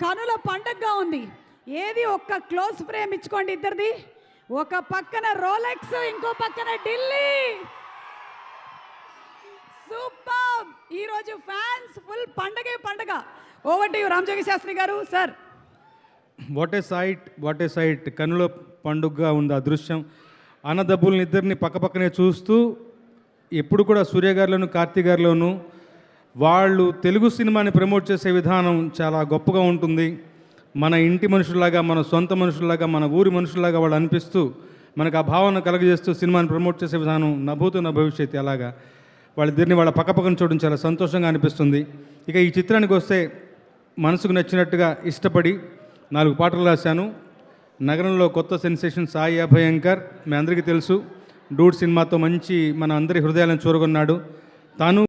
కనుల పండగగా ఉంది. ఏది ఒక్క క్లోజ్ ఫ్రేమ్ ఇచ్చుకోండి ఇద్దరిది. ఒక పక్కన రోలెక్స్, ఇంకో పక్కన ఢిల్లీ. సూపర్. ఈరోజు ఫ్యాన్స్ ఫుల్ పండగే పండగ. Over to you Ramajogi Sastry గారు సార్. What a site. కనుల పండుగగా ఉంది ఆ దృశ్యం. అన్నదబ్బుల్ని ఇద్దరిని పక్కపక్కనే చూస్తూ ఎప్పుడు కూడా సూర్య గారిలోను కార్తీ గారిలోను వాళ్ళు తెలుగు సినిమాని ప్రమోట్ చేసే విధానం చాలా గొప్పగా ఉంటుంది. మన ఇంటి మనుషుల్లాగా, మన సొంత మనుషుల్లాగా, మన ఊరి మనుషుల్లాగా వాళ్ళు అనిపిస్తూ మనకు ఆ భావన కలగజేస్తూ సినిమాని ప్రమోట్ చేసే విధానం నభూతో నా భవిష్యత్తు. అలాగా వాళ్ళిద్దరిని వాళ్ళ పక్కపక్కన చూడడం చాలా సంతోషంగా అనిపిస్తుంది. ఇక ఈ చిత్రానికి వస్తే మనసుకు నచ్చినట్టుగా ఇష్టపడి 4 పాటలు రాశాను. నగరంలో కొత్త సెన్సేషన్ సాయి అభయంకర్ మీ అందరికీ తెలుసు. డూడ్ సినిమాతో మంచి మన అందరి హృదయాలను చూరగొన్నాడు. తాను